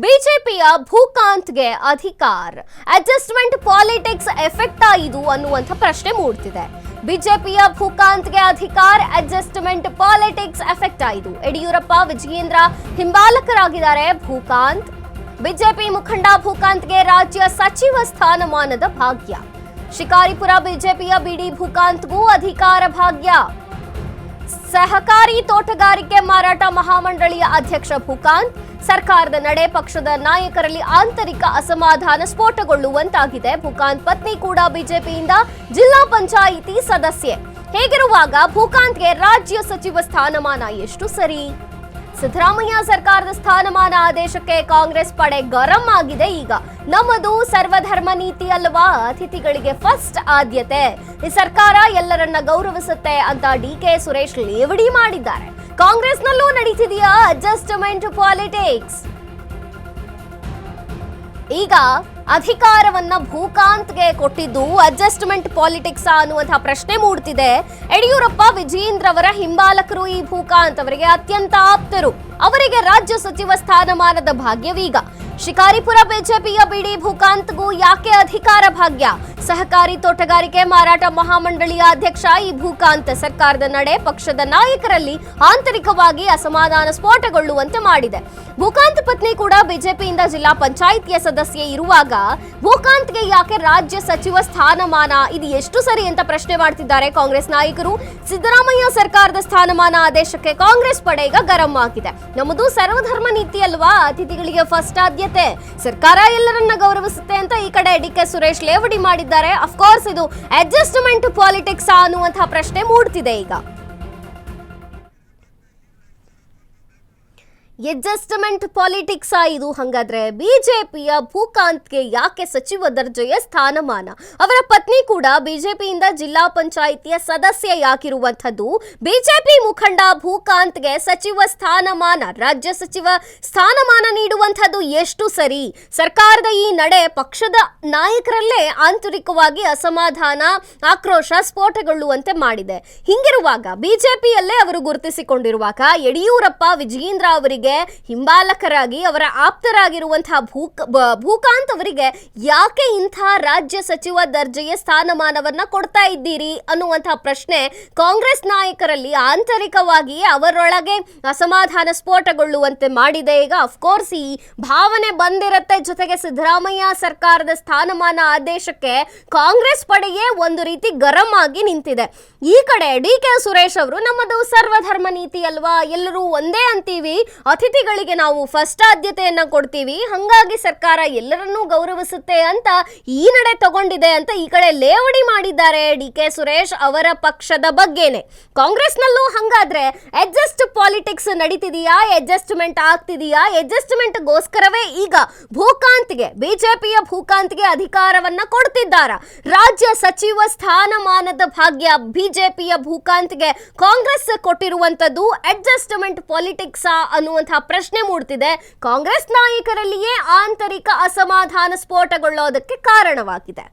ಬಿಜೆಪಿಯ ಭೂಕಾಂತ್ಗೆ ಅಧಿಕಾರ adjustment politics effect ಇದು ಅನ್ನುವಂಥ ಪ್ರಶ್ನೆ ಮೂಡ್ತಿದೆ. ಬಿಜೆಪಿಯ ಭೂಕಾಂತ್ಗೆ ಅಧಿಕಾರ ಅಡ್ಜಸ್ಟ್ಮೆಂಟ್ ಪಾಲಿಟಿಕ್ಸ್ ಎಫೆಕ್ಟ್ ಇದು. ಯಡಿಯೂರಪ್ಪ ವಿಜಯೇಂದ್ರ ಹಿಂಬಾಲಕರಾಗಿದ್ದಾರೆ ಭೂಕಾಂತ್. ಬಿಜೆಪಿ ಮುಖಂಡ ಭೂಕಾಂತ್ಗೆ ರಾಜ್ಯ ಸಚಿವ ಸ್ಥಾನಮಾನದ ಭಾಗ್ಯ. ಶಿಕಾರಿಪುರ ಬಿಜೆಪಿಯ ಬಿಡಿ ಭೂಕಾಂತ್ಗೂ ಅಧಿಕಾರ ಭಾಗ್ಯ. ಸಹಕಾರಿ ತೋಟಗಾರಿಕೆ ಮಾರಾಟ ಮಹಾಮಂಡಳಿಯ ಅಧ್ಯಕ್ಷ ಭೂಕಾಂತ್. ಸರ್ಕಾರದ ನಡೆ ಪಕ್ಷದ ನಾಯಕರಲ್ಲಿ ಆಂತರಿಕ ಅಸಮಾಧಾನ ಸ್ಫೋಟಗೊಳ್ಳುವಂತಾಗಿದೆ. ಭೂಕಾಂತ್ ಪತ್ನಿ ಕೂಡ ಬಿಜೆಪಿಯಿಂದ ಜಿಲ್ಲಾ ಪಂಚಾಯಿತಿ ಸದಸ್ಯೆ. ಹೇಗಿರುವಾಗ ಭೂಕಾಂತ್ಗೆ ರಾಜ್ಯ ಸಚಿವ ಸ್ಥಾನಮಾನ ಎಷ್ಟು ಸರಿ? ಸಿದ್ದರಾಮಯ್ಯ ಸರ್ಕಾರದ ಸ್ಥಾನಮಾನ ಆದೇಶಕ್ಕೆ ಕಾಂಗ್ರೆಸ್ ಪಡೆ ಗರಂ ಆಗಿದೆ. ಈಗ ನಮ್ಮದು ಸರ್ವಧರ್ಮ ನೀತಿ ಅಲ್ವಾ, ಅತಿಥಿಗಳಿಗೆ ಫಸ್ಟ್ ಆದ್ಯತೆ, ಈ ಸರ್ಕಾರ ಎಲ್ಲರನ್ನ ಗೌರವಿಸುತ್ತೆ ಅಂತ ಡಿಕೆ ಸುರೇಶ್ ಲೇವಡಿ ಮಾಡಿದ್ದಾರೆ. ಕಾಂಗ್ರೆಸ್ನಲ್ಲೂ ನಡೀತಿದೆಯಾ ಅಡ್ಜಸ್ಟ್ಮೆಂಟ್ ಪಾಲಿಟಿಕ್ಸ್? ಈಗ ಅಧಿಕಾರವನ್ನ ಭೂಕಾಂತ್ಗೆ ಕೊಟ್ಟಿದ್ದು ಅಡ್ಜಸ್ಟ್ಮೆಂಟ್ ಪಾಲಿಟಿಕ್ಸ್ ಅನ್ನುವಂತಹ ಪ್ರಶ್ನೆ ಮೂಡ್ತಿದೆ. ಯಡಿಯೂರಪ್ಪ ವಿಜಯೇಂದ್ರ ಅವರ ಹಿಂಬಾಲಕರು ಈ ಭೂಕಾಂತ್ ಅವರಿಗೆ ಅತ್ಯಂತ ಆಪ್ತರು. ಅವರಿಗೆ ರಾಜ್ಯ ಸಚಿವ ಸ್ಥಾನಮಾನದ ಭಾಗ್ಯವೀಗ. ಶಿಕಾರಿಪುರ ಬಿಜೆಪಿಯ ಬಿಡಿ ಭೂಕಾಂತ್ಗೂ ಯಾಕೆ ಅಧಿಕಾರ ಭಾಗ್ಯ? ಸಹಕಾರಿ ತೋಟಗಾರಿಕೆ ಮಾರಾಟ ಮಹಾಮಂಡಳಿಯ ಅಧ್ಯಕ್ಷ ಈ ಭೂಕಾಂತ್ ಸರ್ಕಾರದ ನಡೆ ಪಕ್ಷದ ನಾಯಕರಲ್ಲಿ ಆಂತರಿಕವಾಗಿ ಅಸಮಾಧಾನ ಸ್ಫೋಟಗೊಳ್ಳುವಂತೆ ಮಾಡಿದೆ. ಭೂಕಾಂತ್ ಪತ್ನಿ ಕೂಡ ಬಿಜೆಪಿಯಿಂದ ಜಿಲ್ಲಾ ಪಂಚಾಯಿತಿಯ ಸದಸ್ಯೆ ಇರುವಾಗ ಭೂಕಾಂತ್ಗೆ ಯಾಕೆ ರಾಜ್ಯ ಸಚಿವ ಸ್ಥಾನಮಾನ, ಇದು ಎಷ್ಟು ಸರಿ ಅಂತ ಪ್ರಶ್ನೆ ಮಾಡ್ತಿದ್ದಾರೆ ಕಾಂಗ್ರೆಸ್ ನಾಯಕರು. ಸಿದ್ದರಾಮಯ್ಯ ಸರ್ಕಾರದ ಸ್ಥಾನಮಾನ ಆದೇಶಕ್ಕೆ ಕಾಂಗ್ರೆಸ್ ಪಡೆ ಈಗ ಗರಂ ಆಗಿದೆ. ನಮ್ಮದು ಸರ್ವಧರ್ಮ ನೀತಿ ಅಲ್ವಾ, ಅತಿಥಿಗಳಿಗೆ ಫಸ್ಟ್ ಆದ್ಯತೆ, ಸರ್ಕಾರ ಎಲ್ಲರನ್ನ ಗೌರವಿಸುತ್ತೆ ಅಂತ ಈ ಕಡೆ ಡಿಕೆ ಸುರೇಶ್ ಲೇವಡಿ ಮಾಡಿದ್ದಾರೆ. ಅಫ್ಕೋರ್ಸ್ ಇದು ಅಡ್ಜಸ್ಟ್ಮೆಂಟ್ ಪಾಲಿಟಿಕ್ಸ್ ಅನ್ನುವಂತಹ ಪ್ರಶ್ನೆ ಮೂಡ್ತಿದೆ. ಈಗ ಅಡ್ಜಸ್ಟ್ಮೆಂಟ್ ಪಾಲಿಟಿಕ್ಸ್ ಇದು. ಹಾಗಾದ್ರೆ ಬಿಜೆಪಿಯ ಭೂಕಾಂತ್ಗೆ ಯಾಕೆ ಸಚಿವ ದರ್ಜೆಯ ಸ್ಥಾನಮಾನ? ಅವರ ಪತ್ನಿ ಕೂಡ ಬಿಜೆಪಿಯಿಂದ ಜಿಲ್ಲಾ ಪಂಚಾಯಿತಿಯ ಸದಸ್ಯ ಯಾಕಿರುವಂಥದ್ದು? ಬಿಜೆಪಿ ಮುಖಂಡ ಭೂಕಾಂತ್ಗೆ ಸಚಿವ ಸ್ಥಾನಮಾನ, ರಾಜ್ಯ ಸಚಿವ ಸ್ಥಾನಮಾನ ನೀಡುವಂಥದ್ದು ಎಷ್ಟು ಸರಿ? ಸರ್ಕಾರದ ಈ ನಡೆ ಪಕ್ಷದ ನಾಯಕರಲ್ಲೇ ಆಂತರಿಕವಾಗಿ ಅಸಮಾಧಾನ, ಆಕ್ರೋಶ ಸ್ಫೋಟಗೊಳ್ಳುವಂತೆ ಮಾಡಿದೆ. ಹಿಂಗಿರುವಾಗ ಬಿಜೆಪಿಯಲ್ಲೇ ಅವರು ಗುರುತಿಸಿಕೊಂಡಿರುವಾಗ ಯಡಿಯೂರಪ್ಪ ವಿಜಯೇಂದ್ರ ಅವರಿಗೆ ಹಿಂಬಾಲಕರಾಗಿ ಅವರ ಆಪ್ತರಾಗಿರುವಂತಹ ಭೂಕಾಂತ್ ಅವರಿಗೆ ಯಾಕೆ ಇಂಥ ರಾಜ್ಯ ಸಚಿವ ದರ್ಜೆಯ ಸ್ಥಾನಮಾನವನ್ನ ಕೊಡ್ತಾ ಇದ್ದೀರಿ ಅನ್ನುವಂತಹ ಪ್ರಶ್ನೆ ಕಾಂಗ್ರೆಸ್ ನಾಯಕರಲ್ಲಿ ಆಂತರಿಕವಾಗಿಯೇ ಅವರೊಳಗೆ ಅಸಮಾಧಾನ ಸ್ಫೋಟಗೊಳ್ಳುವಂತೆ ಮಾಡಿದೆ. ಈಗ ಅಫ್ಕೋರ್ಸ್ ಈ ಭಾವನೆ ಬಂದಿರತ್ತೆ. ಜೊತೆಗೆ ಸಿದ್ದರಾಮಯ್ಯ ಸರ್ಕಾರದ ಸ್ಥಾನಮಾನ ಆದೇಶಕ್ಕೆ ಕಾಂಗ್ರೆಸ್ ಪಡೆಯೇ ಒಂದು ರೀತಿ ಗರಂ ಆಗಿ ನಿಂತಿದೆ. ಈ ಕಡೆ ಡಿಕೆ ಸುರೇಶ್ ಅವರು ನಮ್ಮದು ಸರ್ವಧರ್ಮ ನೀತಿ ಅಲ್ವಾ, ಎಲ್ಲರೂ ಒಂದೇ ಅಂತೀವಿ, ಅತಿಥಿಗಳಿಗೆ ನಾವು ಫಸ್ಟ್ ಆದ್ಯತೆಯನ್ನ ಕೊಡ್ತೀವಿ, ಹಂಗಾಗಿ ಸರ್ಕಾರ ಎಲ್ಲರನ್ನೂ ಗೌರವಿಸುತ್ತೆ ಅಂತ ಈ ನಡೆ ತಗೊಂಡಿದೆ ಅಂತ ಈ ಕಡೆ ಲೇವಡಿ ಮಾಡಿದ್ದಾರೆ ಡಿಕೆ ಸುರೇಶ್ ಅವರ ಪಕ್ಷದ ಬಗ್ಗೆನೆ. ಕಾಂಗ್ರೆಸ್ನಲ್ಲೂ ಹಂಗಾದ್ರೆ ಅಡ್ಜಸ್ಟ್ ಪಾಲಿಟಿಕ್ಸ್ ನಡೀತಿದೆಯಾ, ಅಡ್ಜಸ್ಟ್ಮೆಂಟ್ ಆಗ್ತಿದೆಯಾ? ಅಡ್ಜಸ್ಟ್ಮೆಂಟ್ಗೋಸ್ಕರವೇ ಈಗ ಭೂಕಾಂತ್ಗೆ, ಬಿಜೆಪಿಯ ಭೂಕಾಂತ್ಗೆ ಅಧಿಕಾರವನ್ನ ಕೊಡ್ತಿದ್ದಾರಾ? ರಾಜ್ಯ ಸಚಿವ ಸ್ಥಾನಮಾನದ ಭಾಗ್ಯ ಬಿಜೆಪಿಯ ಭೂಕಾಂತ್ಗೆ ಕಾಂಗ್ರೆಸ್ ಕೊಟ್ಟಿರುವಂತದ್ದು ಅಡ್ಜಸ್ಟ್ಮೆಂಟ್ ಪಾಲಿಟಿಕ್ಸ್ ಅನ್ನುವಂತಹ ಪ್ರಶ್ನೆ ಮೂಡ್ತಿದೆ. ಕಾಂಗ್ರೆಸ್ ನಾಯಕರಲ್ಲಿಯೇ ಆಂತರಿಕ ಅಸಮಾಧಾನ ಸ್ಫೋಟಗೊಳ್ಳೋದಕ್ಕೆ ಕಾರಣವಾಗಿದೆ.